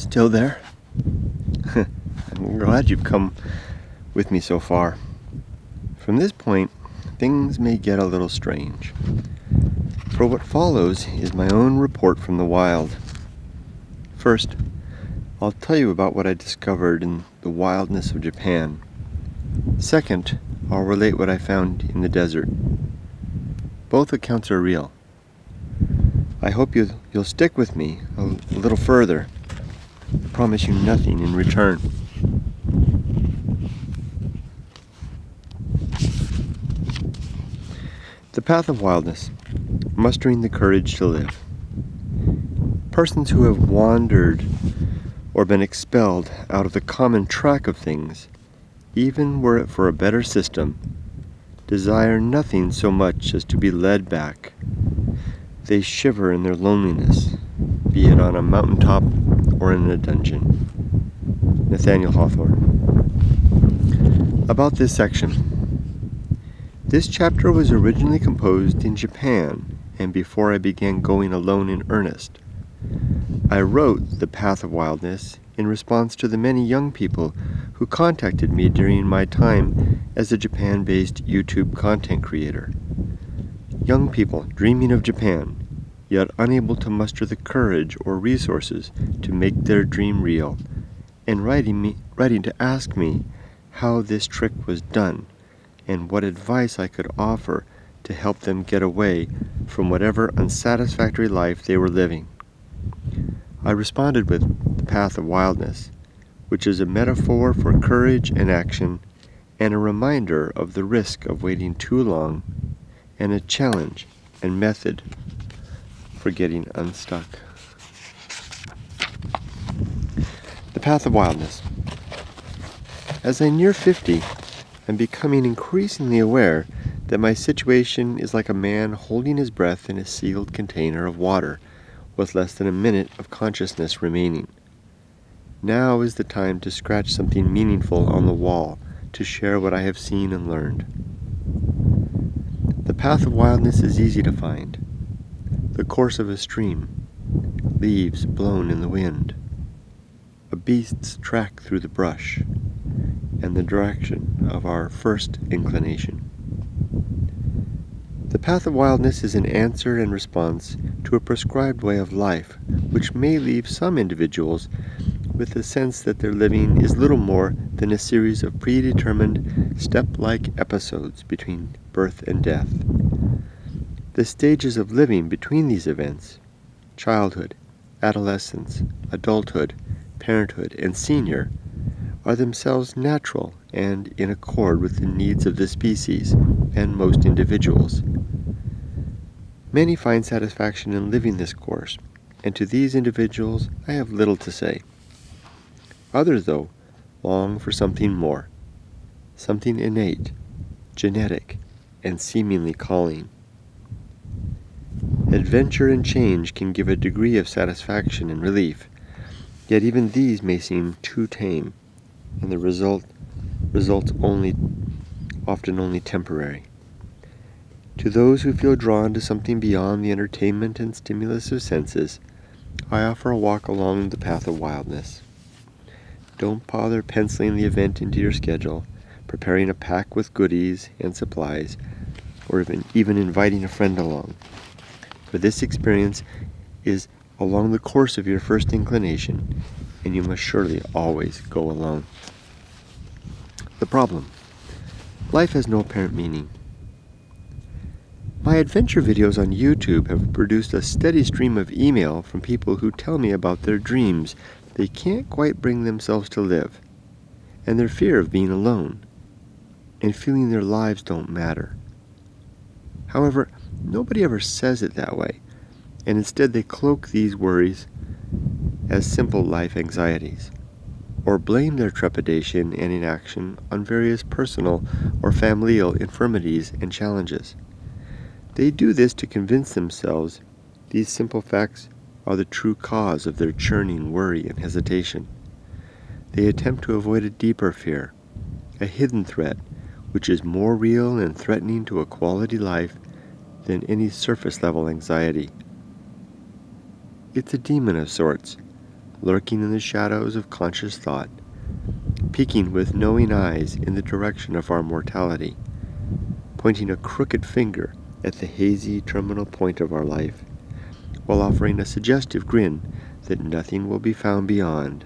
Still there? I'm glad you've come with me so far. From this point, things may get a little strange. For what follows is my own report from the wild. First, I'll tell you about what I discovered in the wildness of Japan. Second, I'll relate what I found in the desert. Both accounts are real. I hope you'll stick with me a little further. I promise you nothing in return. The Path of Wildness, mustering the courage to live. Persons who have wandered or been expelled out of the common track of things, even were it for a better system, desire nothing so much as to be led back. They shiver in their loneliness, be it on a mountaintop or in a dungeon. Nathaniel Hawthorne. About this section. This chapter was originally composed in Japan, and before I began going alone in earnest. I wrote The Path of Wildness in response to the many young people who contacted me during my time as a Japan-based YouTube content creator. Young people dreaming of Japan, yet unable to muster the courage or resources to make their dream real, and writing to ask me how this trick was done, and what advice I could offer to help them get away from whatever unsatisfactory life they were living. I responded with The Path of Wildness, which is a metaphor for courage and action, and a reminder of the risk of waiting too long, and a challenge and method for getting unstuck. The Path of Wildness. As I near 50, I'm becoming increasingly aware that my situation is like a man holding his breath in a sealed container of water with less than a minute of consciousness remaining. Now is the time to scratch something meaningful on the wall, to share what I have seen and learned. The path of wildness is easy to find. The course of a stream, leaves blown in the wind, a beast's track through the brush, and the direction of our first inclination. The path of wildness is an answer and response to a prescribed way of life, which may leave some individuals with the sense that their living is little more than a series of predetermined step-like episodes between birth and death. The stages of living between these events, childhood, adolescence, adulthood, parenthood, and senior, are themselves natural and in accord with the needs of the species and most individuals. Many find satisfaction in living this course, and to these individuals I have little to say. Others, though, long for something more, something innate, genetic, and seemingly calling. Adventure and change can give a degree of satisfaction and relief, yet even these may seem too tame, and the results often only temporary. To those who feel drawn to something beyond the entertainment and stimulus of senses, I offer a walk along the path of wildness. Don't bother penciling the event into your schedule, preparing a pack with goodies and supplies, or even inviting a friend along. For this experience is along the course of your first inclination, and you must surely always go alone. The problem. Life has no apparent meaning. My adventure videos on YouTube have produced a steady stream of email from people who tell me about their dreams they can't quite bring themselves to live, and their fear of being alone, and feeling their lives don't matter. However, nobody ever says it that way, and instead they cloak these worries as simple life anxieties, or blame their trepidation and inaction on various personal or familial infirmities and challenges. They do this to convince themselves these simple facts are the true cause of their churning worry and hesitation. They attempt to avoid a deeper fear, a hidden threat, which is more real and threatening to a quality life than any surface-level anxiety. It's a demon of sorts, lurking in the shadows of conscious thought, peeking with knowing eyes in the direction of our mortality, pointing a crooked finger at the hazy terminal point of our life, while offering a suggestive grin that nothing will be found beyond.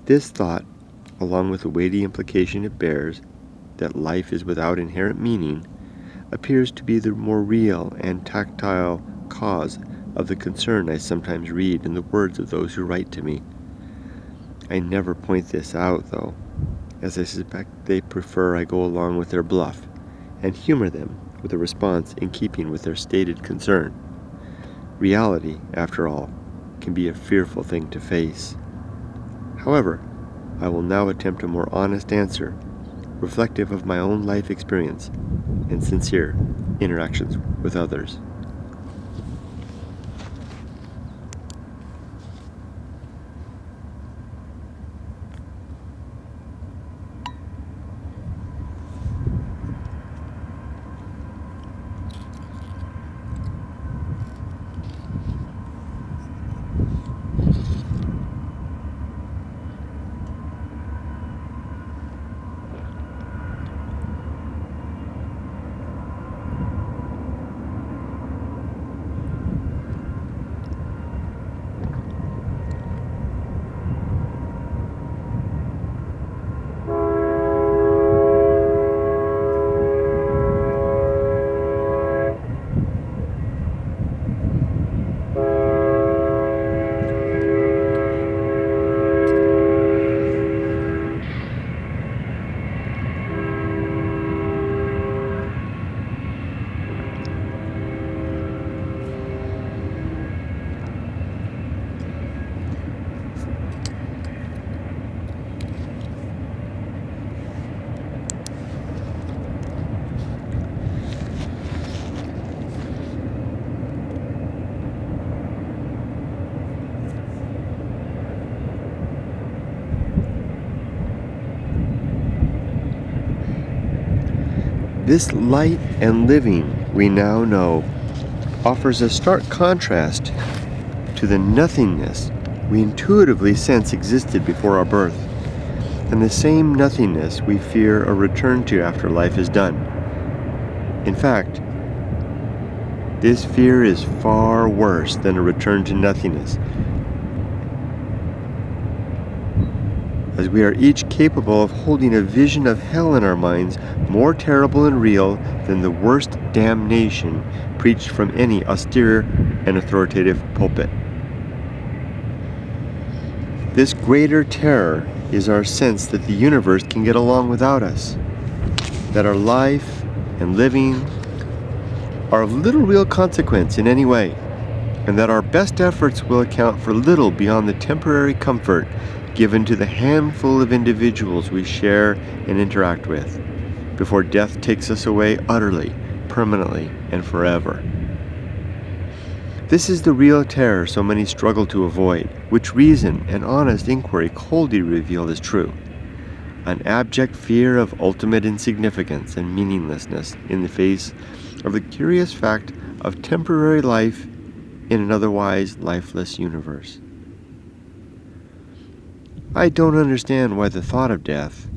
This thought, along with the weighty implication it bears that life is without inherent meaning, appears to be the more real and tactile cause of the concern I sometimes read in the words of those who write to me. I never point this out, though, as I suspect they prefer I go along with their bluff and humor them with a response in keeping with their stated concern. Reality, after all, can be a fearful thing to face. However, I will now attempt a more honest answer, reflective of my own life experience and sincere interactions with others. This light and living we now know offers a stark contrast to the nothingness we intuitively sense existed before our birth, and the same nothingness we fear a return to after life is done. In fact, this fear is far worse than a return to nothingness, as we are each capable of holding a vision of hell in our minds more terrible and real than the worst damnation preached from any austere and authoritative pulpit. This greater terror is our sense that the universe can get along without us, that our life and living are of little real consequence in any way, and that our best efforts will account for little beyond the temporary comfort given to the handful of individuals we share and interact with, before death takes us away utterly, permanently, and forever. This is the real terror so many struggle to avoid, which reason and honest inquiry coldly reveal as true. An abject fear of ultimate insignificance and meaninglessness in the face of the curious fact of temporary life in an otherwise lifeless universe. I don't understand why the thought of death,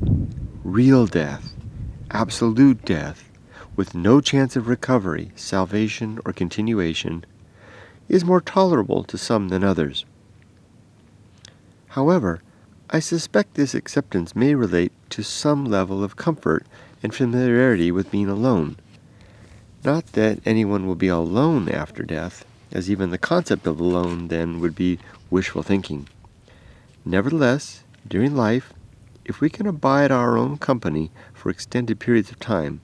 real death, absolute death, with no chance of recovery, salvation, or continuation, is more tolerable to some than others. However, I suspect this acceptance may relate to some level of comfort and familiarity with being alone. Not that anyone will be alone after death, as even the concept of alone then would be wishful thinking. Nevertheless, during life, if we can abide our own company for extended periods of time,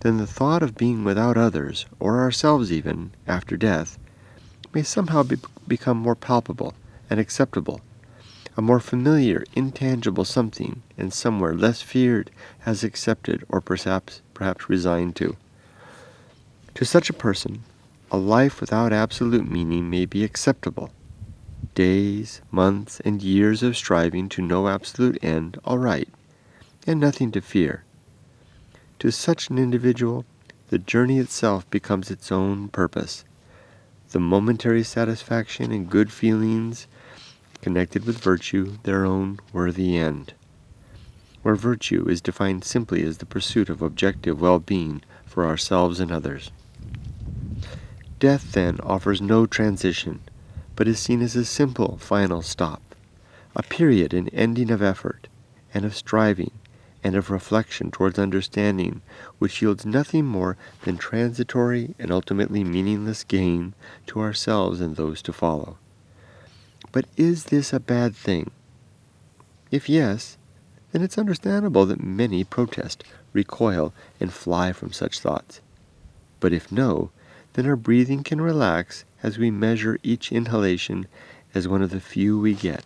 then the thought of being without others, or ourselves even, after death, may somehow become more palpable and acceptable, a more familiar, intangible something, and somewhere less feared, as accepted, or perhaps resigned to. To such a person, a life without absolute meaning may be acceptable. Days, months, and years of striving to no absolute end, all right, and nothing to fear. To such an individual, the journey itself becomes its own purpose. The momentary satisfaction and good feelings connected with virtue, their own worthy end, where virtue is defined simply as the pursuit of objective well-being for ourselves and others. Death, then, offers no transition, but is seen as a simple final stop, a period and ending of effort, and of striving, and of reflection towards understanding, which yields nothing more than transitory and ultimately meaningless gain to ourselves and those to follow. But is this a bad thing? If yes, then it's understandable that many protest, recoil, and fly from such thoughts. But if no, then our breathing can relax as we measure each inhalation as one of the few we get,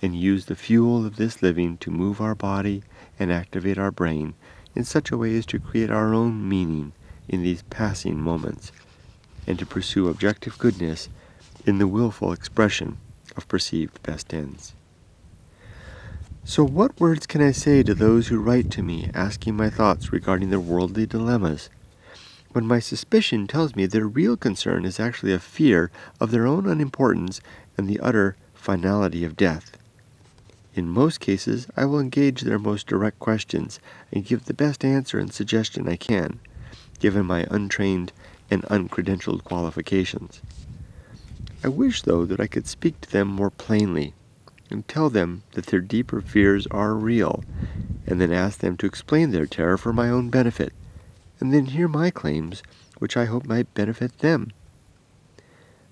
and use the fuel of this living to move our body and activate our brain in such a way as to create our own meaning in these passing moments, and to pursue objective goodness in the willful expression of perceived best ends. So what words can I say to those who write to me asking my thoughts regarding their worldly dilemmas, when my suspicion tells me their real concern is actually a fear of their own unimportance and the utter finality of death? In most cases, I will engage their most direct questions and give the best answer and suggestion I can, given my untrained and uncredentialed qualifications. I wish, though, that I could speak to them more plainly and tell them that their deeper fears are real, and then ask them to explain their terror for my own benefit, and then hear my claims, which I hope might benefit them.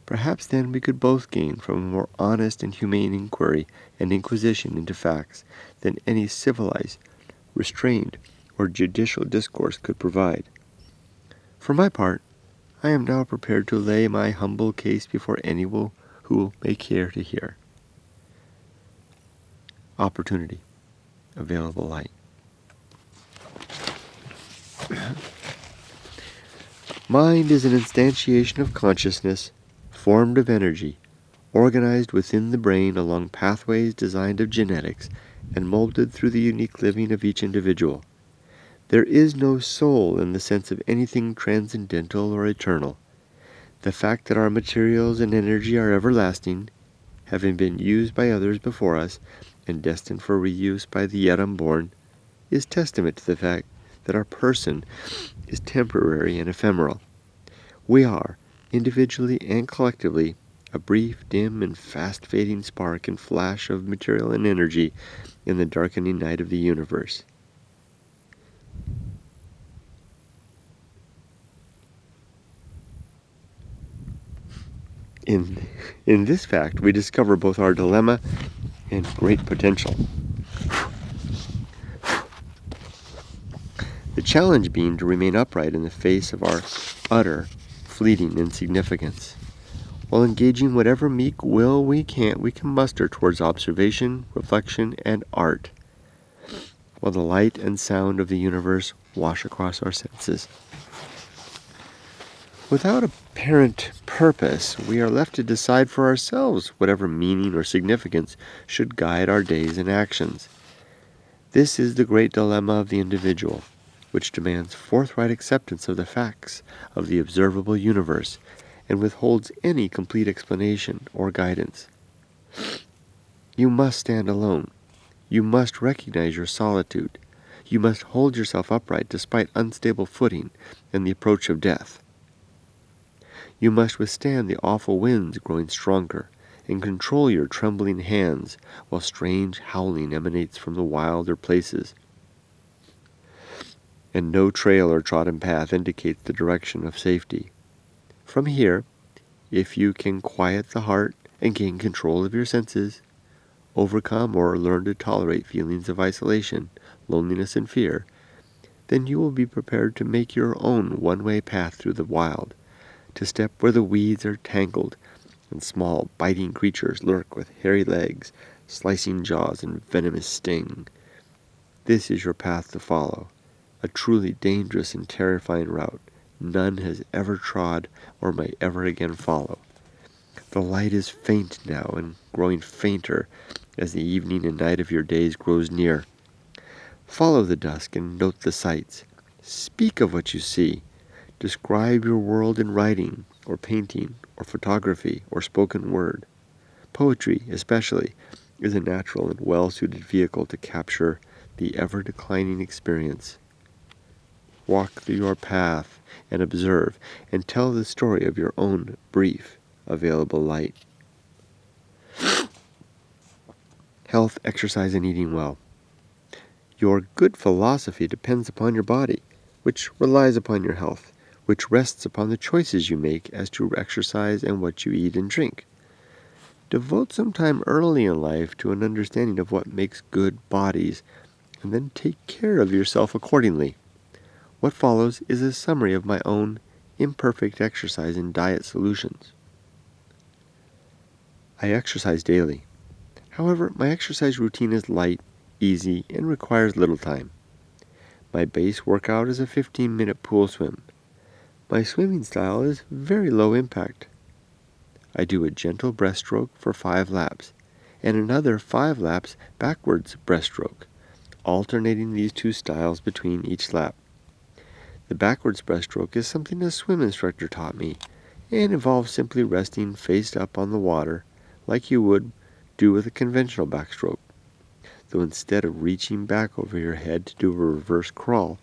Perhaps then we could both gain from a more honest and humane inquiry and inquisition into facts than any civilized, restrained, or judicial discourse could provide. For my part, I am now prepared to lay my humble case before anyone who may care to hear. Opportunity. Available light. Mind is an instantiation of consciousness, formed of energy, organized within the brain along pathways designed of genetics and molded through the unique living of each individual. There is no soul in the sense of anything transcendental or eternal. The fact that our materials and energy are everlasting, having been used by others before us and destined for reuse by the yet unborn, is testament to the fact that our person is temporary and ephemeral. We are, individually and collectively, a brief, dim, and fast-fading spark and flash of material and energy in the darkening night of the universe. In this fact, we discover both our dilemma and great potential. The challenge being to remain upright in the face of our utter, fleeting insignificance, while engaging whatever meek will we can muster towards observation, reflection, and art, while the light and sound of the universe wash across our senses. Without apparent purpose, we are left to decide for ourselves whatever meaning or significance should guide our days and actions. This is the great dilemma of the individual, which demands forthright acceptance of the facts of the observable universe and withholds any complete explanation or guidance. You must stand alone. You must recognize your solitude. You must hold yourself upright despite unstable footing and the approach of death. You must withstand the awful winds growing stronger, and control your trembling hands while strange howling emanates from the wilder places, and no trail or trodden path indicates the direction of safety. From here, if you can quiet the heart and gain control of your senses, overcome or learn to tolerate feelings of isolation, loneliness, and fear, then you will be prepared to make your own one-way path through the wild, to step where the weeds are tangled and small biting creatures lurk with hairy legs, slicing jaws, and venomous sting. This is your path to follow, a truly dangerous and terrifying route none has ever trod or may ever again follow. The light is faint now and growing fainter as the evening and night of your days grows near. Follow the dusk and note the sights. Speak of what you see. Describe your world in writing, or painting, or photography, or spoken word. Poetry, especially, is a natural and well-suited vehicle to capture the ever-declining experience. Walk through your path and observe, and tell the story of your own brief, available light. Health, exercise, and eating well. Your good philosophy depends upon your body, which relies upon your health, which rests upon the choices you make as to exercise and what you eat and drink. Devote some time early in life to an understanding of what makes good bodies, and then take care of yourself accordingly. What follows is a summary of my own imperfect exercise and diet solutions. I exercise daily. However, my exercise routine is light, easy, and requires little time. My base workout is a 15-minute pool swim. My swimming style is very low impact. I do a gentle breaststroke for 5 laps, and another 5 laps backwards breaststroke, alternating these two styles between each lap. The backwards breaststroke is something a swim instructor taught me, and involves simply resting face up on the water, like you would do with a conventional backstroke. Though instead of reaching back over your head to do a reverse crawl,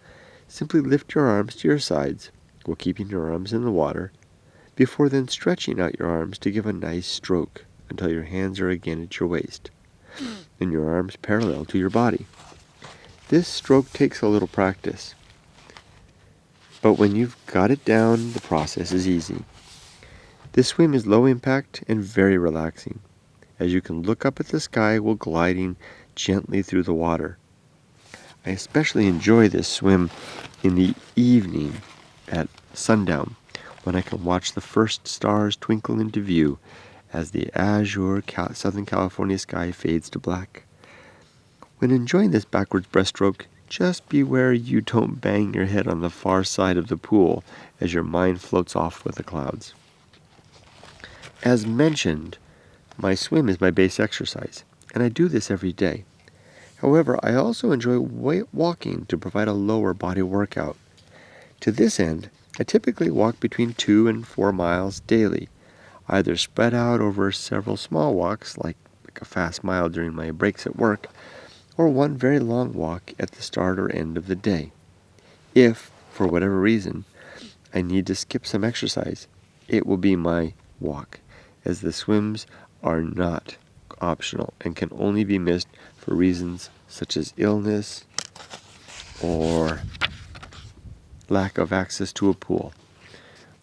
simply lift your arms to your sides while keeping your arms in the water, before then stretching out your arms to give a nice stroke until your hands are again at your waist, and your arms parallel to your body. This stroke takes a little practice, but when you've got it down, the process is easy. This swim is low impact and very relaxing, as you can look up at the sky while gliding gently through the water. I especially enjoy this swim in the evening at sundown, when I can watch the first stars twinkle into view as the azure Southern California sky fades to black. When enjoying this backwards breaststroke, just beware you don't bang your head on the far side of the pool as your mind floats off with the clouds. As mentioned, my swim is my base exercise, and I do this every day. However, I also enjoy walking to provide a lower body workout. To this end, I typically walk between 2 and 4 miles daily, either spread out over several small walks, like a fast mile during my breaks at work, or one very long walk at the start or end of the day. If, for whatever reason, I need to skip some exercise, it will be my walk, as the swims are not optional and can only be missed for reasons such as illness or lack of access to a pool.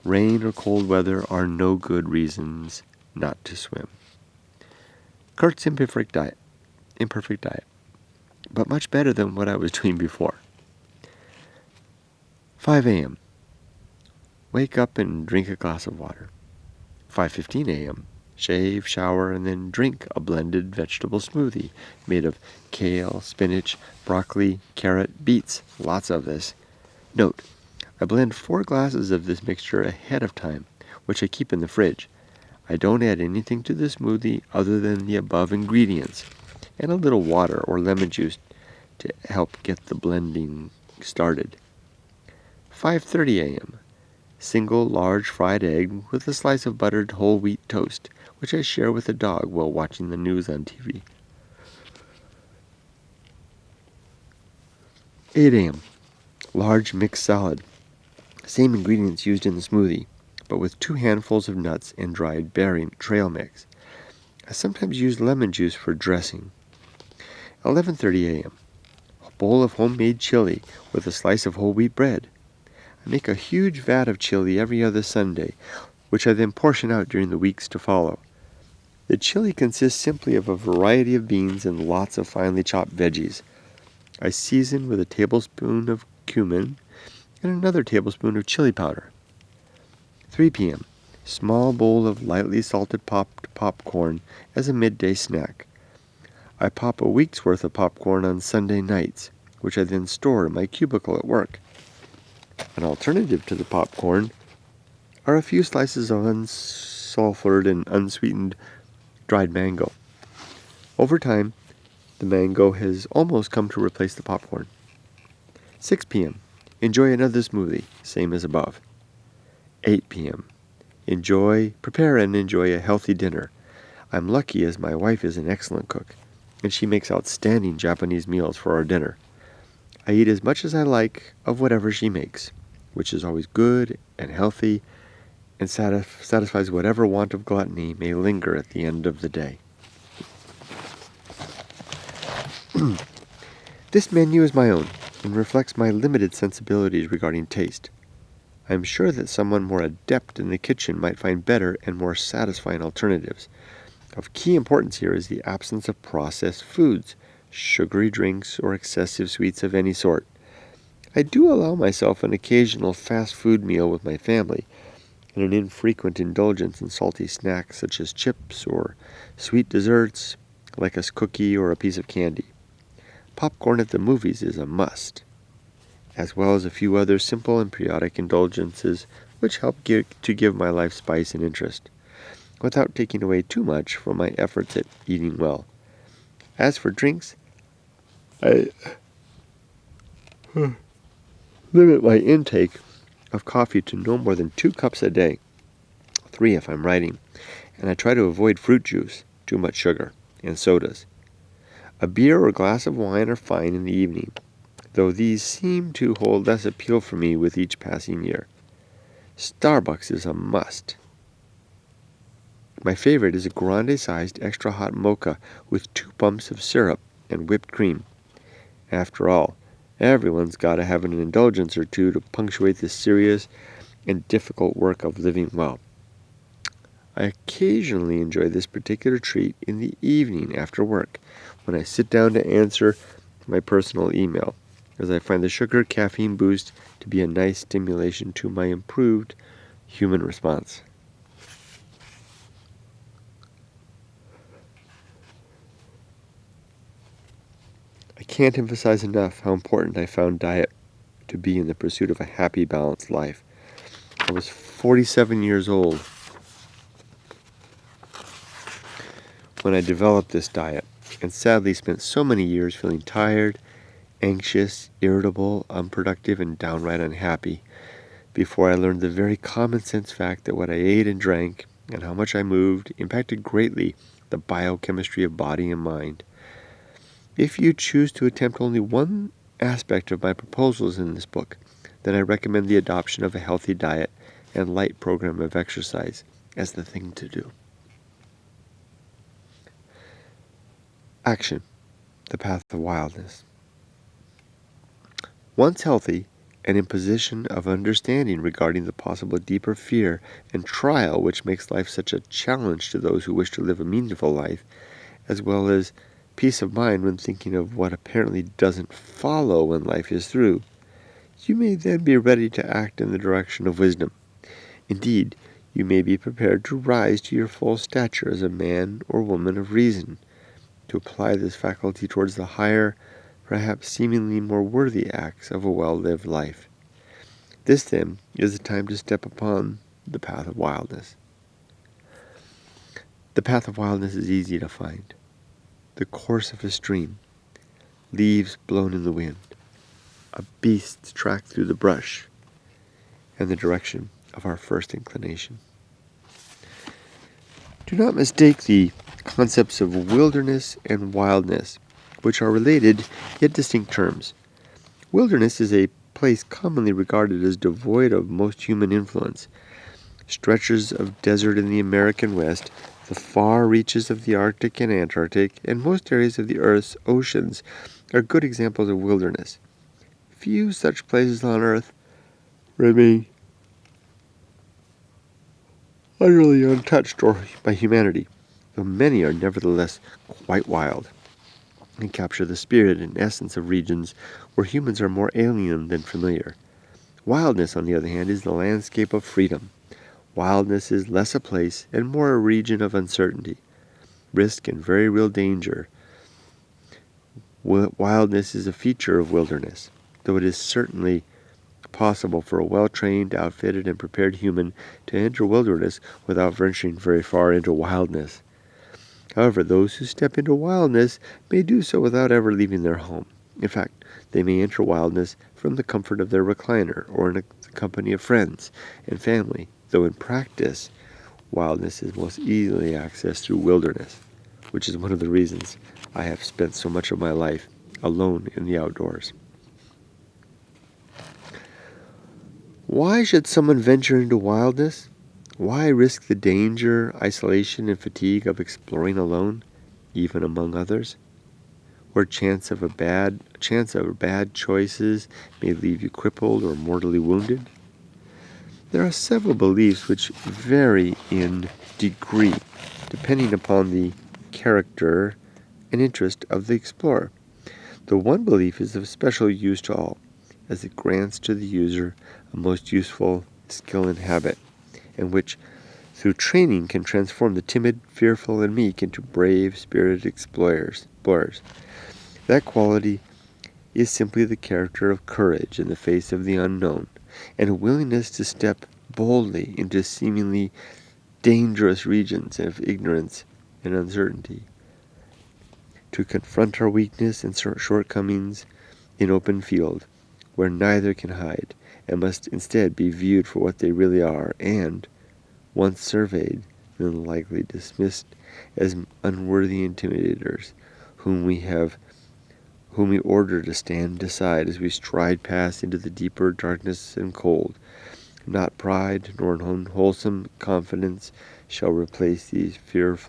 Rain or cold weather are no good reasons not to swim. Kurt's Imperfect Diet, but much better than what I was doing before. 5 a.m. Wake up and drink a glass of water. 5:15 a.m. Shave, shower, and then drink a blended vegetable smoothie made of kale, spinach, broccoli, carrot, beets, lots of this. Note, I blend 4 glasses of this mixture ahead of time, which I keep in the fridge. I don't add anything to the smoothie other than the above ingredients, and a little water or lemon juice to help get the blending started. 5:30 a.m. Single large fried egg with a slice of buttered whole wheat toast, which I share with the dog while watching the news on TV. 8 a.m. Large mixed salad. Same ingredients used in the smoothie, but with 2 handfuls of nuts and dried berry trail mix. I sometimes use lemon juice for dressing. 11:30 a.m. A bowl of homemade chili with a slice of whole wheat bread. I make a huge vat of chili every other Sunday, which I then portion out during the weeks to follow. The chili consists simply of a variety of beans and lots of finely chopped veggies. I season with a tablespoon of cumin and another tablespoon of chili powder. 3 p.m. Small bowl of lightly salted popped popcorn as a midday snack. I pop a week's worth of popcorn on Sunday nights, which I then store in my cubicle at work. An alternative to the popcorn are a few slices of unsulfured and unsweetened dried mango. Over time, the mango has almost come to replace the popcorn. 6 p.m. Enjoy another smoothie, same as above. 8 p.m. Prepare and enjoy a healthy dinner. I'm lucky as my wife is an excellent cook, and she makes outstanding Japanese meals for our dinner. I eat as much as I like of whatever she makes, which is always good and healthy, and satisfies whatever want of gluttony may linger at the end of the day. This menu is my own, and reflects my limited sensibilities regarding taste. I am sure that someone more adept in the kitchen might find better and more satisfying alternatives. Of key importance here is the absence of processed foods, sugary drinks, or excessive sweets of any sort. I do allow myself an occasional fast food meal with my family, and an infrequent indulgence in salty snacks such as chips or sweet desserts like a cookie or a piece of candy. Popcorn at the movies is a must, as well as a few other simple and periodic indulgences which help to give my life spice and interest, without taking away too much from my efforts at eating well. As for drinks, I limit my intake of coffee to no more than 2 cups a day, 3 if I'm writing, and I try to avoid fruit juice, too much sugar, and sodas. A beer or glass of wine are fine in the evening, though these seem to hold less appeal for me with each passing year. Starbucks is a must. My favorite is a grande-sized extra hot mocha with 2 pumps of syrup and whipped cream. After all, everyone's got to have an indulgence or two to punctuate the serious and difficult work of living well. I occasionally enjoy this particular treat in the evening after work, when I sit down to answer my personal email, as I find the sugar caffeine boost to be a nice stimulation to my improved human response. I can't emphasize enough how important I found diet to be in the pursuit of a happy, balanced life. I was 47 years old when I developed this diet, and sadly spent so many years feeling tired, anxious, irritable, unproductive, and downright unhappy before I learned the very common sense fact that what I ate and drank and how much I moved impacted greatly the biochemistry of body and mind. If you choose to attempt only one aspect of my proposals in this book, then I recommend the adoption of a healthy diet and light program of exercise as the thing to do. Action. The Path of Wildness. Once healthy, and in position of understanding regarding the possible deeper fear and trial which makes life such a challenge to those who wish to live a meaningful life, as well as peace of mind when thinking of what apparently doesn't follow when life is through, you may then be ready to act in the direction of wisdom. Indeed, you may be prepared to rise to your full stature as a man or woman of reason, to apply this faculty towards the higher, perhaps seemingly more worthy acts of a well-lived life. This, then, is the time to step upon the path of wildness. The path of wildness is easy to find. The course of a stream, leaves blown in the wind, a beast's track through the brush, and the direction of our first inclination. Do not mistake the concepts of wilderness and wildness, which are related yet distinct terms. Wilderness is a place commonly regarded as devoid of most human influence. Stretches of desert in the American West, the far reaches of the Arctic and Antarctic, and most areas of the Earth's oceans are good examples of wilderness. Few such places on Earth remain utterly untouched by humanity, though many are nevertheless quite wild, and capture the spirit and essence of regions where humans are more alien than familiar. Wildness, on the other hand, is the landscape of freedom. Wildness is less a place and more a region of uncertainty, risk, and very real danger. Wildness is a feature of wilderness, though it is certainly possible for a well-trained, outfitted, and prepared human to enter wilderness without venturing very far into wildness. However, those who step into wildness may do so without ever leaving their home. In fact, they may enter wildness from the comfort of their recliner or in the company of friends and family, though in practice, wildness is most easily accessed through wilderness, which is one of the reasons I have spent so much of my life alone in the outdoors. Why should someone venture into wildness? Why risk the danger, isolation, and fatigue of exploring alone, even among others, where chance of bad choices may leave you crippled or mortally wounded? There are several beliefs which vary in degree, depending upon the character and interest of the explorer. The one belief is of special use to all, as it grants to the user a most useful skill and habit, and which, through training, can transform the timid, fearful, and meek into brave, spirited explorers. That quality is simply the character of courage in the face of the unknown, and a willingness to step boldly into seemingly dangerous regions of ignorance and uncertainty, to confront our weakness and shortcomings in open field, where neither can hide, and must instead be viewed for what they really are, and, once surveyed, then likely dismissed as unworthy intimidators, whom we order to stand aside as we stride past into the deeper darkness and cold. Not pride nor unwholesome confidence shall replace these fears,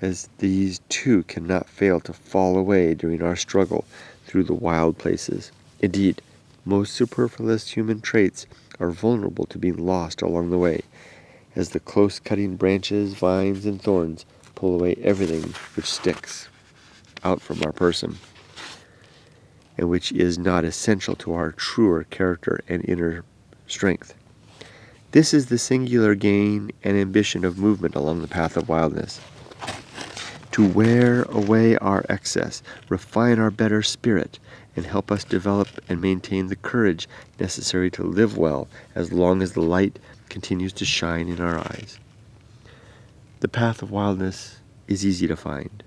as these too cannot fail to fall away during our struggle through the wild places. Indeed, most superfluous human traits are vulnerable to being lost along the way, as the close-cutting branches, vines, and thorns pull away everything which sticks out from our person, and which is not essential to our truer character and inner strength. This is the singular gain and ambition of movement along the path of wildness. To wear away our excess, refine our better spirit, and help us develop and maintain the courage necessary to live well as long as the light continues to shine in our eyes. The path of wildness is easy to find.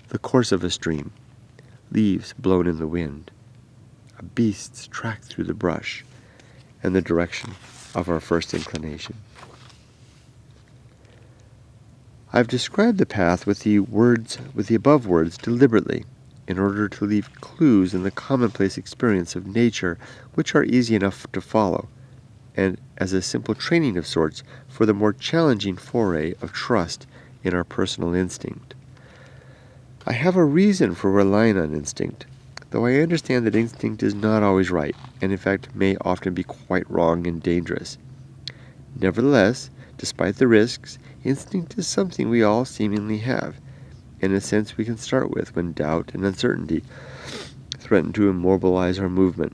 The course of a stream, leaves blown in the wind, a beast's track through the brush, and the direction of our first inclination. I've described the path with the above words deliberately, in order to leave clues in the commonplace experience of nature which are easy enough to follow, and as a simple training of sorts for the more challenging foray of trust in our personal instinct. I have a reason for relying on instinct, though I understand that instinct is not always right, and in fact may often be quite wrong and dangerous. Nevertheless, despite the risks, instinct is something we all seemingly have, in a sense we can start with when doubt and uncertainty threaten to immobilize our movement.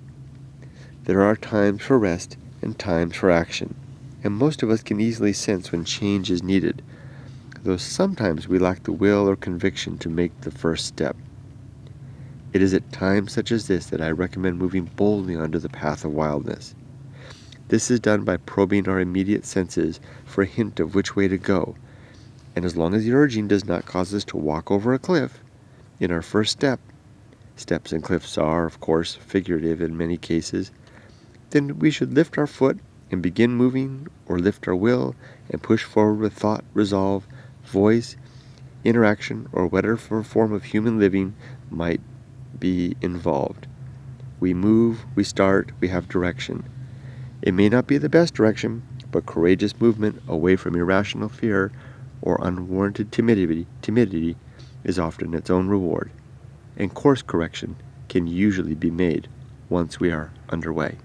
There are times for rest and times for action, and most of us can easily sense when change is needed, though sometimes we lack the will or conviction to make the first step. It is at times such as this that I recommend moving boldly onto the path of wildness. This is done by probing our immediate senses for a hint of which way to go, and as long as the urging does not cause us to walk over a cliff, in our first steps and cliffs are, of course, figurative in many cases, then we should lift our foot and begin moving, or lift our will and push forward with thought, resolve, voice, interaction, or whatever form of human living might be involved. We move, we start, we have direction. It may not be the best direction, but courageous movement away from irrational fear or unwarranted timidity is often its own reward, and course correction can usually be made once we are underway.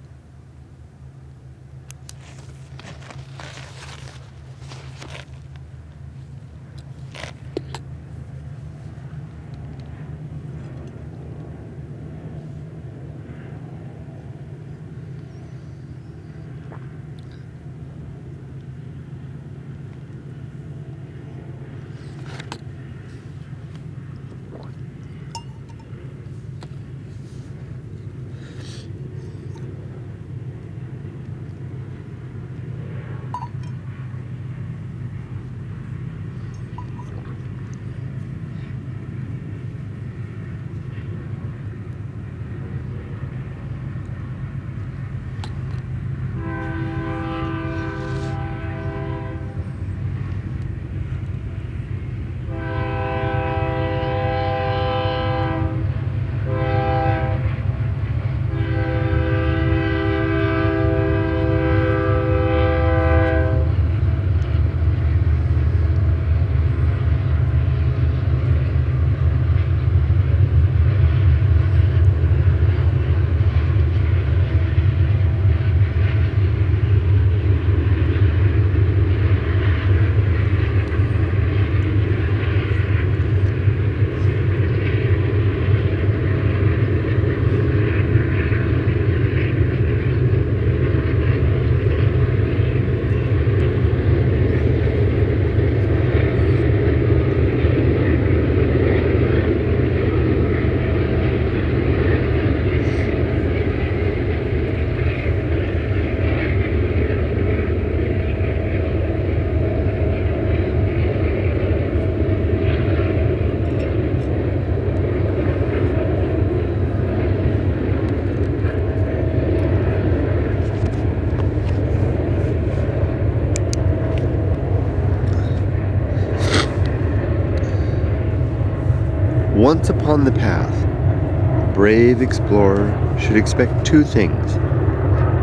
Once upon the path, the brave explorer should expect two things: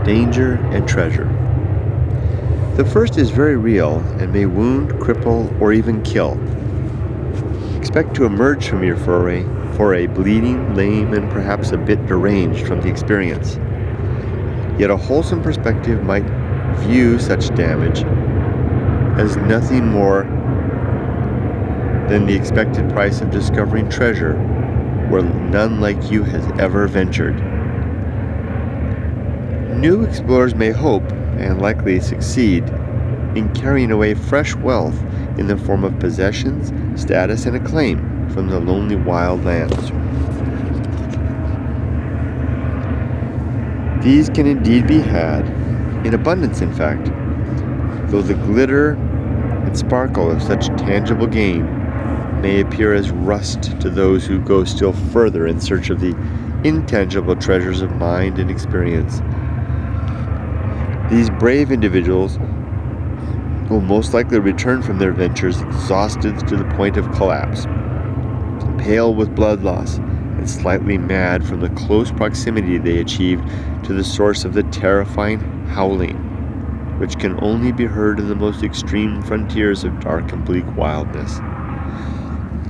danger and treasure. The first is very real and may wound, cripple, or even kill. Expect to emerge from your foray bleeding, lame, and perhaps a bit deranged from the experience. Yet a wholesome perspective might view such damage as nothing more than the expected price of discovering treasure where none like you has ever ventured. New explorers may hope, and likely succeed, in carrying away fresh wealth in the form of possessions, status, and acclaim from the lonely wild lands. These can indeed be had, in abundance in fact, though the glitter and sparkle of such tangible gain may appear as rust to those who go still further in search of the intangible treasures of mind and experience. These brave individuals will most likely return from their ventures exhausted to the point of collapse, pale with blood loss, and slightly mad from the close proximity they achieved to the source of the terrifying howling, which can only be heard in the most extreme frontiers of dark and bleak wildness.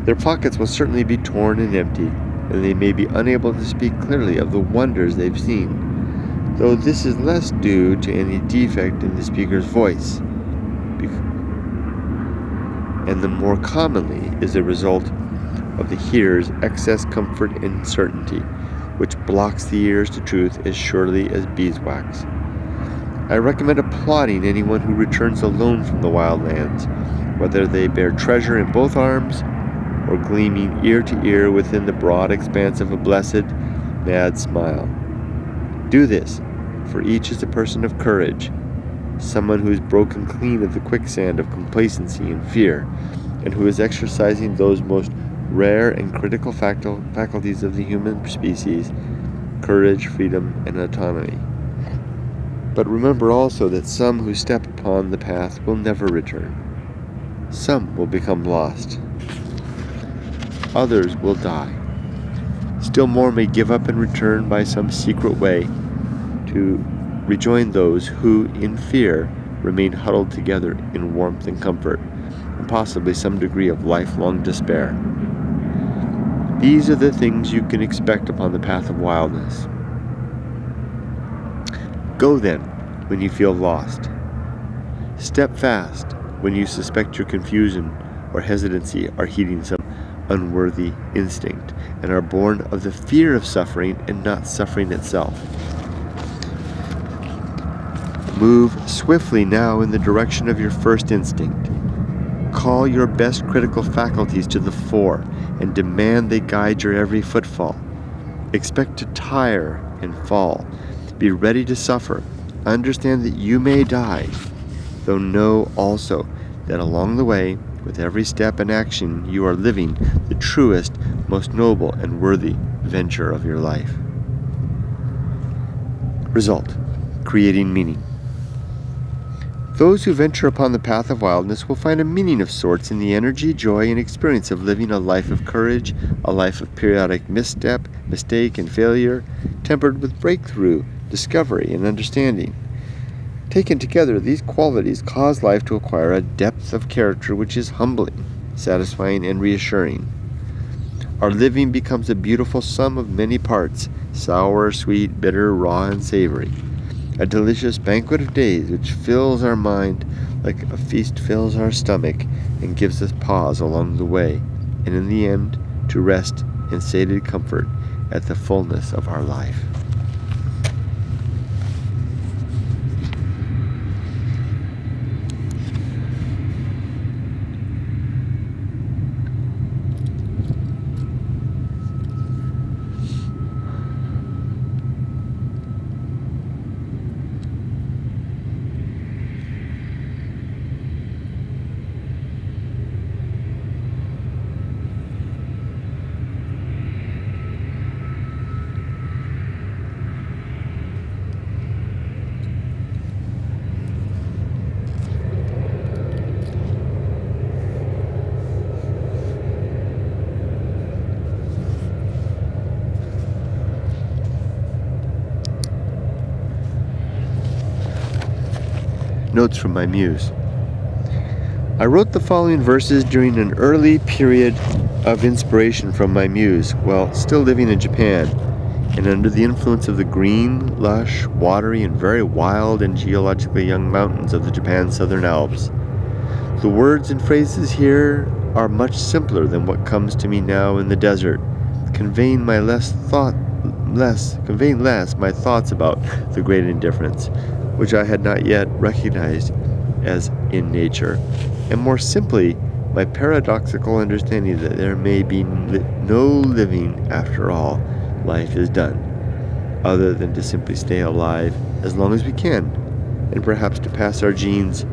Their pockets will certainly be torn and empty, and they may be unable to speak clearly of the wonders they've seen, though this is less due to any defect in the speaker's voice, and the more commonly is a result of the hearer's excess comfort and certainty, which blocks the ears to truth as surely as beeswax. I recommend applauding anyone who returns alone from the wild lands, whether they bear treasure in both arms or gleaming ear to ear within the broad expanse of a blessed, mad smile. Do this, for each is a person of courage, someone who is broken clean of the quicksand of complacency and fear, and who is exercising those most rare and critical faculties of the human species: courage, freedom, and autonomy. But remember also that some who step upon the path will never return. Some will become lost. Others will die. Still more may give up and return by some secret way to rejoin those who, in fear, remain huddled together in warmth and comfort, and possibly some degree of lifelong despair. These are the things you can expect upon the path of wildness. Go then when you feel lost. Step fast when you suspect your confusion or hesitancy are heeding some unworthy instinct and are born of the fear of suffering and not suffering itself. Move swiftly now in the direction of your first instinct. Call your best critical faculties to the fore and demand they guide your every footfall. Expect to tire and fall. Be ready to suffer. Understand that you may die, though know also that along the way, with every step and action, you are living the truest, most noble, and worthy venture of your life. Result: creating meaning. Those who venture upon the path of wildness will find a meaning of sorts in the energy, joy, and experience of living a life of courage, a life of periodic misstep, mistake, and failure, tempered with breakthrough, discovery, and understanding. Taken together, these qualities cause life to acquire a depth of character which is humbling, satisfying, and reassuring. Our living becomes a beautiful sum of many parts, sour, sweet, bitter, raw, and savory. A delicious banquet of days which fills our mind like a feast fills our stomach and gives us pause along the way, and in the end to rest in sated comfort at the fullness of our life. Notes from My Muse. I wrote the following verses during an early period of inspiration from My Muse while still living in Japan, and under the influence of the green, lush, watery, and very wild and geologically young mountains of the Japan Southern Alps. The words and phrases here are much simpler than what comes to me now in the desert, conveying less my thoughts about the great indifference, which I had not yet recognized as in nature, and more simply my paradoxical understanding that there may be no living after all life is done, other than to simply stay alive as long as we can, and perhaps to pass our genes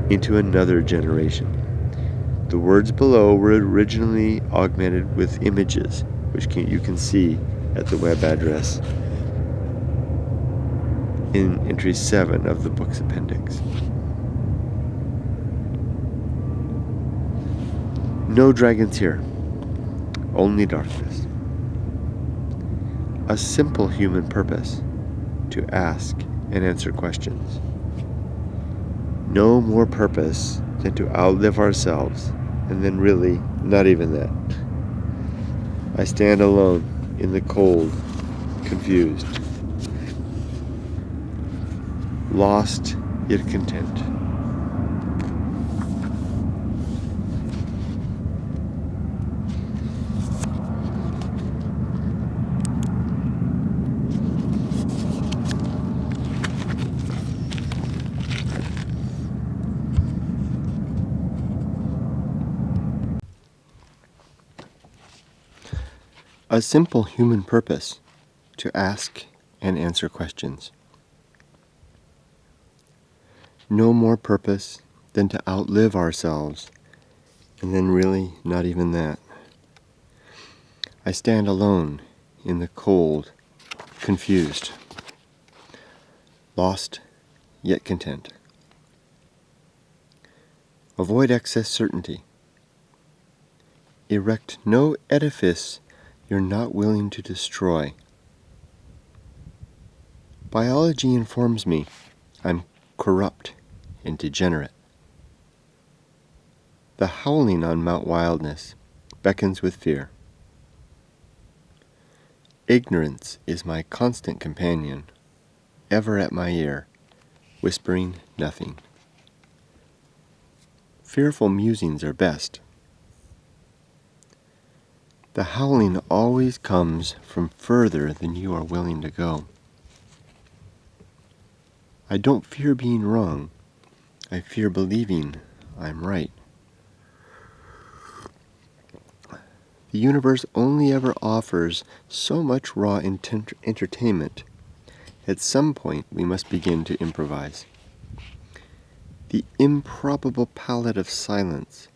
into another generation. The words below were originally augmented with images, which you can see at the web address in entry 7 of the book's appendix. No dragons here, only darkness. A simple human purpose, to ask and answer questions. No more purpose than to outlive ourselves, and then really, not even that. I stand alone, in the cold, confused. Lost, yet content. A simple human purpose, to ask and answer questions. No more purpose than to outlive ourselves, and then really not even that. I stand alone, in the cold, confused. Lost, yet content. Avoid excess certainty. Erect no edifice you're not willing to destroy. Biology informs me I'm corrupt and degenerate. The howling on Mount Wildness beckons with fear. Ignorance is my constant companion, ever at my ear, whispering nothing. Fearful musings are best. The howling always comes from further than you are willing to go. I don't fear being wrong. I fear believing I'm right. The universe only ever offers so much raw entertainment. At some point, we must begin to improvise. The improbable palette of silence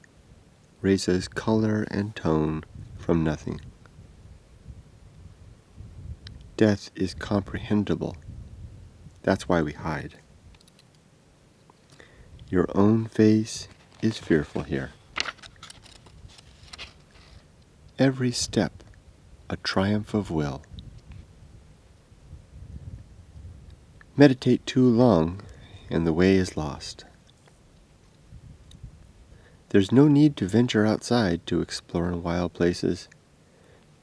raises color and tone from nothing. Death is comprehensible. That's why we hide. Your own face is fearful here. Every step a triumph of will. Meditate too long, and the way is lost. There's no need to venture outside to explore in wild places.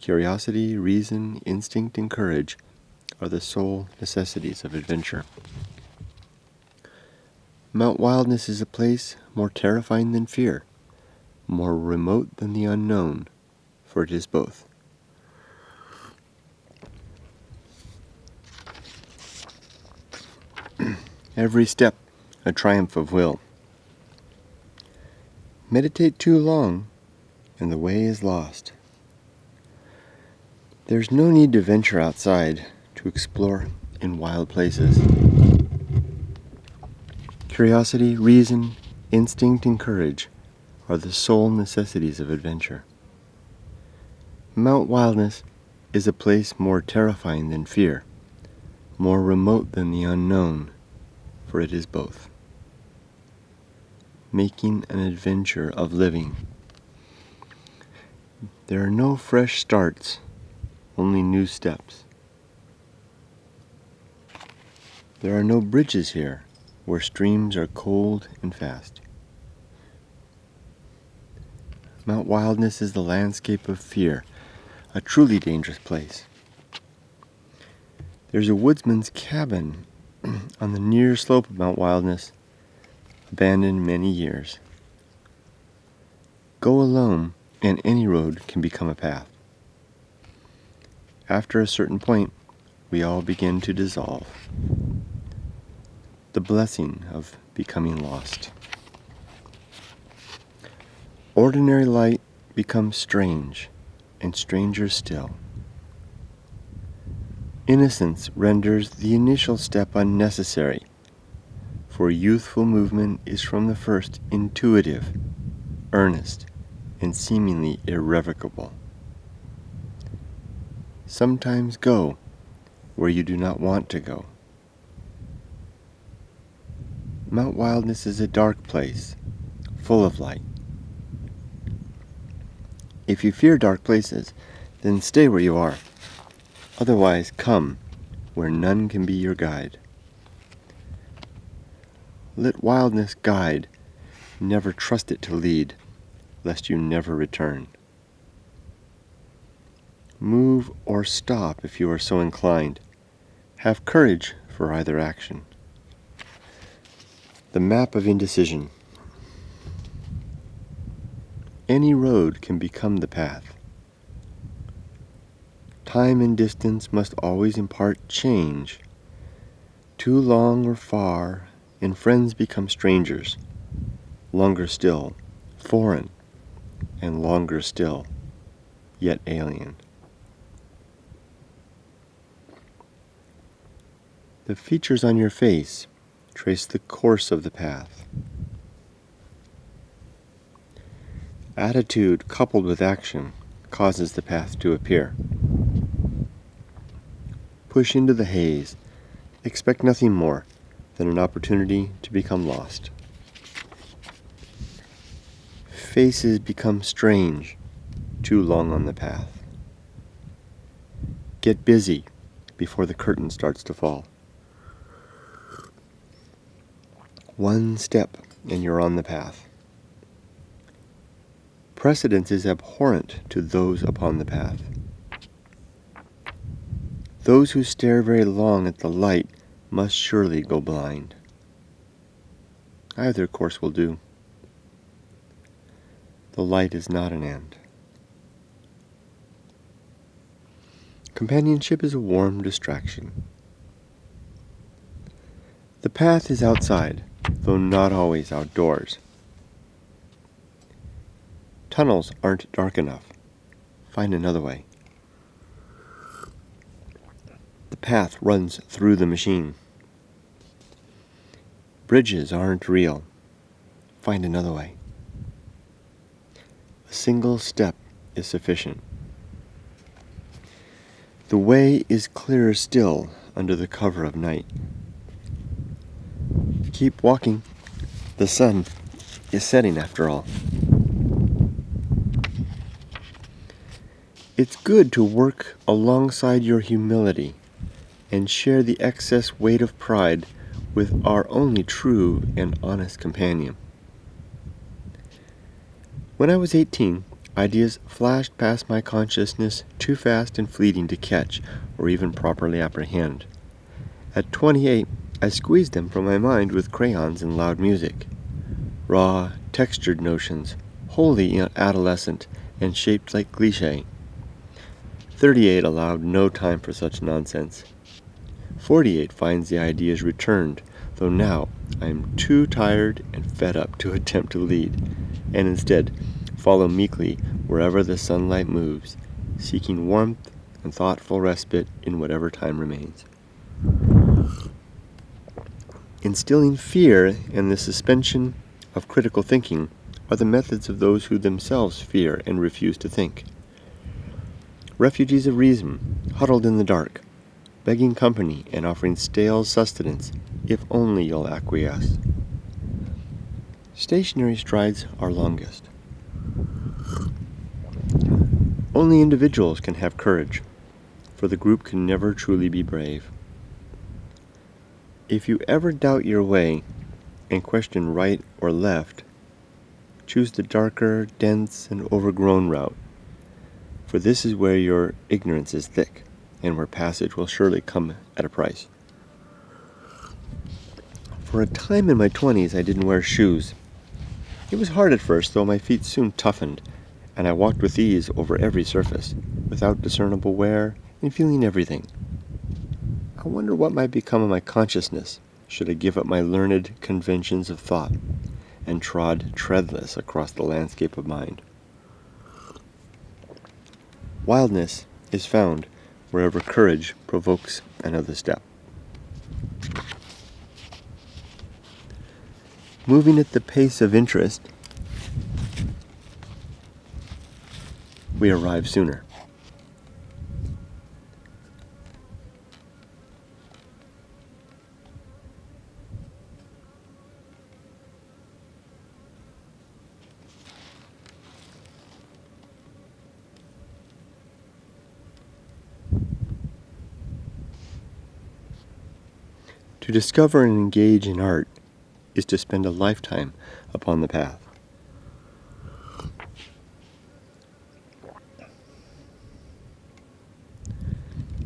Curiosity, reason, instinct, and courage are the sole necessities of adventure. Mount Wildness is a place more terrifying than fear, more remote than the unknown, for it is both. Every step a triumph of will. Meditate too long, and the way is lost. There's no need to venture outside to explore in wild places. Curiosity, reason, instinct, and courage are the sole necessities of adventure. Mount Wildness is a place more terrifying than fear, more remote than the unknown, for it is both. Making an adventure of living. There are no fresh starts, only new steps. There are no bridges here, where streams are cold and fast. Mount Wildness is the landscape of fear, a truly dangerous place. There's a woodsman's cabin on the near slope of Mount Wildness, abandoned many years. Go alone, and any road can become a path. After a certain point, we all begin to dissolve. The blessing of becoming lost. Ordinary light becomes strange, and stranger still. Innocence renders the initial step unnecessary, for youthful movement is from the first intuitive, earnest, and seemingly irrevocable. Sometimes go where you do not want to go. Mount Wildness is a dark place, full of light. If you fear dark places, then stay where you are. Otherwise, come where none can be your guide. Let wildness guide, never trust it to lead, lest you never return. Move or stop if you are so inclined. Have courage for either action. The Map of Indecision. Any road can become the path. Time and distance must always impart change. Too long or far, and friends become strangers. Longer still, foreign, and longer still, yet alien. The features on your face trace the course of the path. Attitude coupled with action causes the path to appear. Push into the haze. Expect nothing more than an opportunity to become lost. Faces become strange, too long on the path. Get busy before the curtain starts to fall. One step and you're on the path. Precedence is abhorrent to those upon the path. Those who stare very long at the light must surely go blind. Either course will do. The light is not an end. Companionship is a warm distraction. The path is outside, though not always outdoors. Tunnels aren't dark enough. Find another way. The path runs through the machine. Bridges aren't real. Find another way. A single step is sufficient. The way is clearer still under the cover of night. Keep walking. The sun is setting after all. It's good to work alongside your humility and share the excess weight of pride with our only true and honest companion. When I was 18, ideas flashed past my consciousness too fast and fleeting to catch or even properly apprehend. At 28, I squeezed them from my mind with crayons and loud music. Raw, textured notions, wholly adolescent and shaped like cliché. 38 allowed no time for such nonsense. 48 finds the ideas returned, though now I am too tired and fed up to attempt to lead, and instead follow meekly wherever the sunlight moves, seeking warmth and thoughtful respite in whatever time remains. Instilling fear and the suspension of critical thinking are the methods of those who themselves fear and refuse to think. Refugees of reason, huddled in the dark, begging company and offering stale sustenance, if only you'll acquiesce. Stationary strides are longest. Only individuals can have courage, for the group can never truly be brave. If you ever doubt your way, and question right or left, choose the darker, dense, and overgrown route, for this is where your ignorance is thick, and where passage will surely come at a price. For a time in my 20s, I didn't wear shoes. It was hard at first, though my feet soon toughened, and I walked with ease over every surface, without discernible wear, and feeling everything. I wonder what might become of my consciousness should I give up my learned conventions of thought and trod treadless across the landscape of mind. Wildness is found wherever courage provokes another step. Moving at the pace of interest, we arrive sooner. To discover and engage in art is to spend a lifetime upon the path.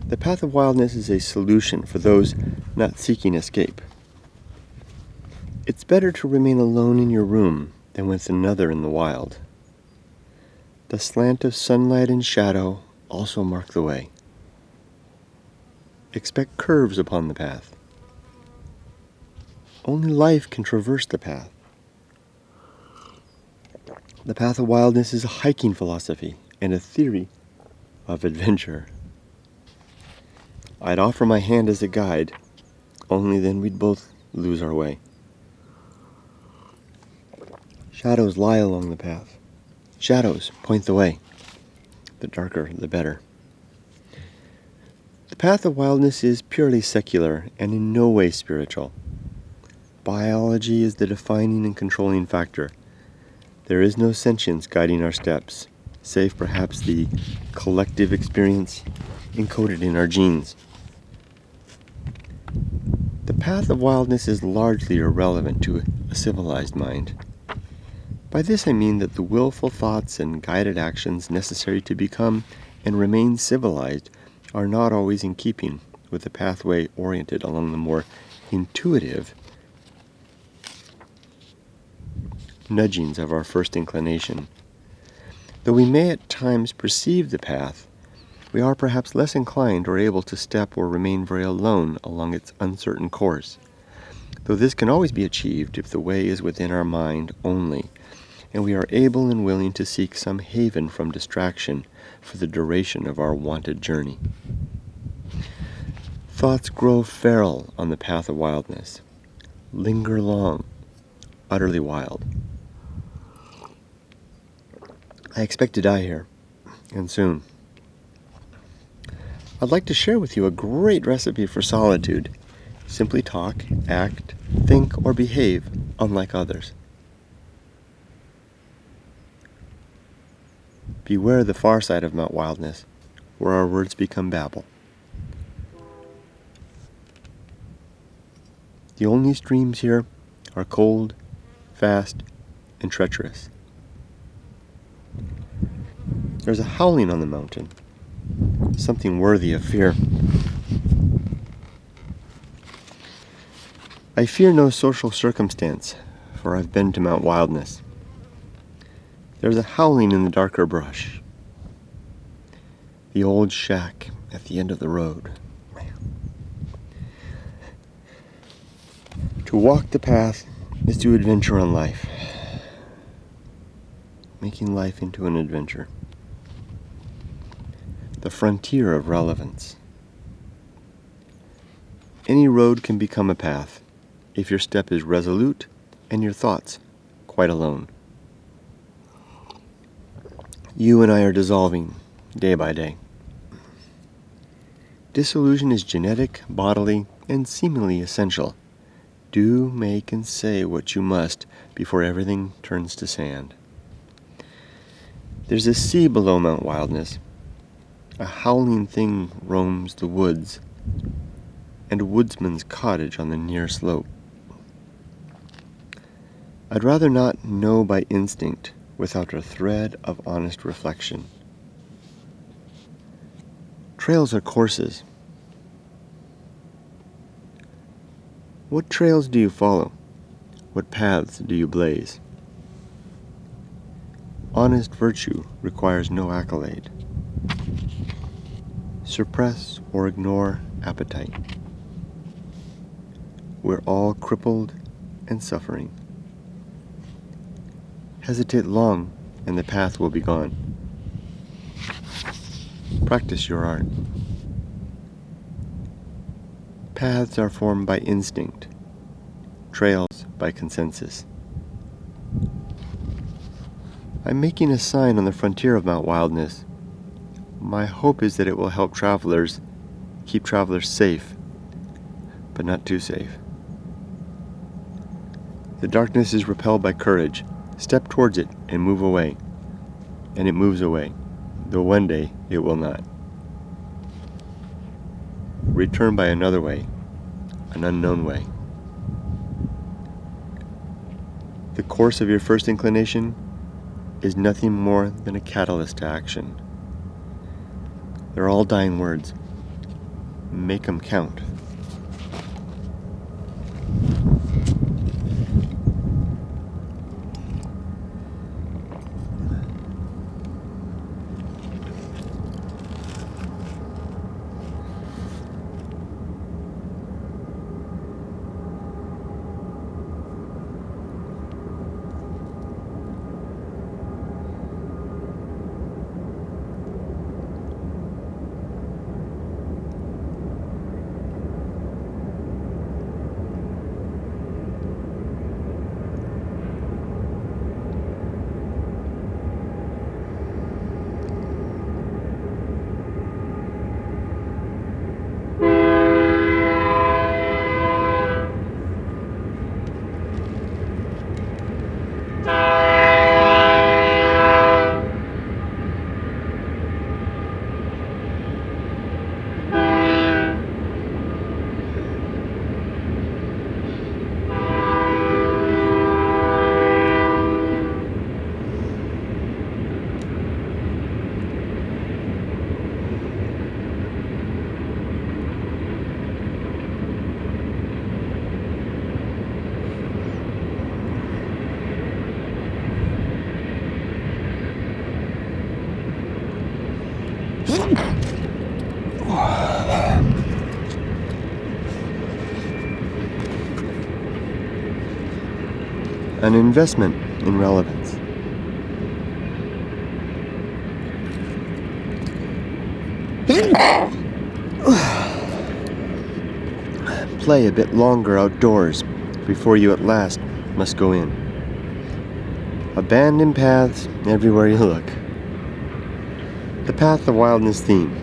The Path of Wildness is a solution for those not seeking escape. It's better to remain alone in your room than with another in the wild. The slant of sunlight and shadow also mark the way. Expect curves upon the path. Only life can traverse the path. The Path of Wildness is a hiking philosophy and a theory of adventure. I'd offer my hand as a guide, only then we'd both lose our way. Shadows lie along the path. Shadows point the way. The darker, the better. The Path of Wildness is purely secular and in no way spiritual. Biology is the defining and controlling factor. There is no sentience guiding our steps, save perhaps the collective experience encoded in our genes. The Path of Wildness is largely irrelevant to a civilized mind. By this I mean that the willful thoughts and guided actions necessary to become and remain civilized are not always in keeping with the pathway oriented along the more intuitive nudgings of our first inclination. Though we may at times perceive the path, we are perhaps less inclined or able to step or remain very alone along its uncertain course, though this can always be achieved if the way is within our mind only, and we are able and willing to seek some haven from distraction for the duration of our wanted journey. Thoughts grow feral on the Path of Wildness, linger long, utterly wild. I expect to die here, and soon. I'd like to share with you a great recipe for solitude. Simply talk, act, think, or behave unlike others. Beware the far side of Mount Wildness, where our words become babble. The only streams here are cold, fast, and treacherous. There's a howling on the mountain, something worthy of fear. I fear no social circumstance, for I've been to Mount Wildness. There's a howling in the darker brush. The old shack at the end of the road. To walk the path is to adventure on life, making life into an adventure. The frontier of relevance. Any road can become a path if your step is resolute and your thoughts quite alone. You and I are dissolving day by day. Disillusion is genetic, bodily, and seemingly essential. Do, make, and say what you must before everything turns to sand. There's a sea below Mount Wildness. A howling thing roams the woods, and a woodsman's cottage on the near slope. I'd rather not know by instinct without a thread of honest reflection. Trails are courses. What trails do you follow? What paths do you blaze? Honest virtue requires no accolade. Suppress or ignore appetite. We're all crippled and suffering. Hesitate long, and the path will be gone. Practice your art. Paths are formed by instinct, trails by consensus. I'm making a sign on the frontier of Mount Wildness. My hope is that it will help travelers keep travelers safe, but not too safe. The darkness is repelled by courage. Step towards it and move away. And it moves away, though one day it will not. Return by another way, an unknown way. The course of your first inclination is nothing more than a catalyst to action. They're all dying words. Make 'em count. An investment in relevance. Play a bit longer outdoors before you at last must go in. Abandoned paths everywhere you look. The Path of Wildness theme.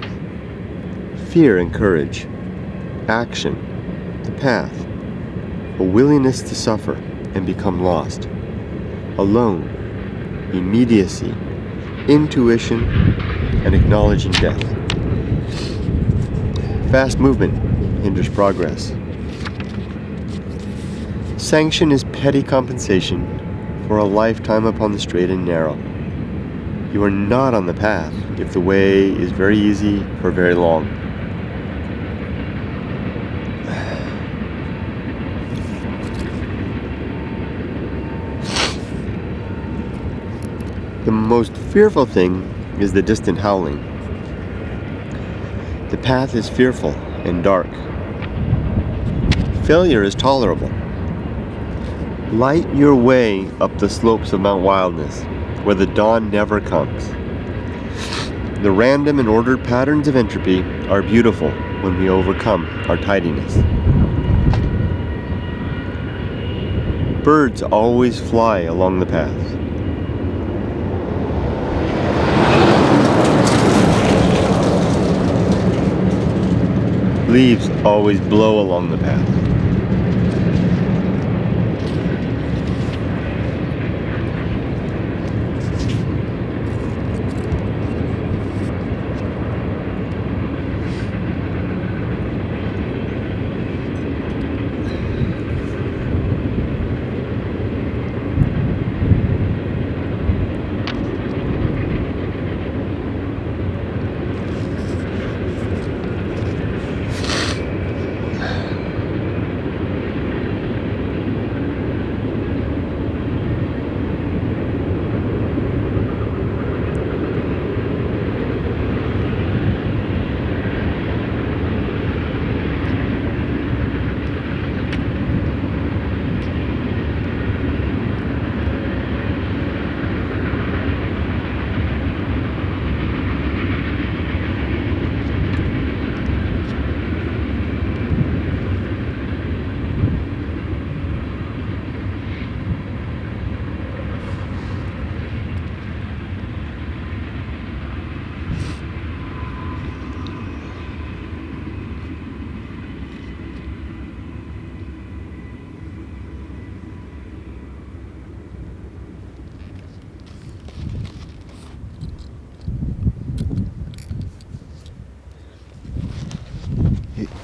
Fear and courage. Action. The path. A willingness to suffer and become lost. Alone. Immediacy. Intuition and acknowledging death. Fast movement hinders progress. Sanction is petty compensation for a lifetime upon the straight and narrow. You are not on the path if the way is very easy or very long. The most fearful thing is the distant howling. The path is fearful and dark. Failure is tolerable. Light your way up the slopes of Mount Wildness, where the dawn never comes. The random and ordered patterns of entropy are beautiful when we overcome our tidiness. Birds always fly along the path. Leaves always blow along the path.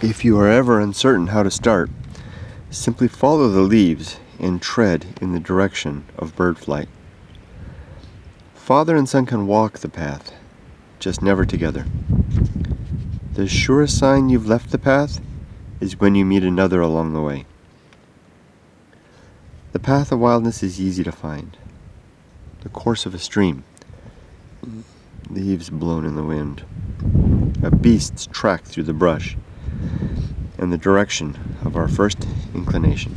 If you are ever uncertain how to start, simply follow the leaves and tread in the direction of bird flight. Father and son can walk the path, just never together. The surest sign you've left the path is when you meet another along the way. The path of wildness is easy to find. The course of a stream, leaves blown in the wind, a beast's track through the brush, and the direction of our first inclination.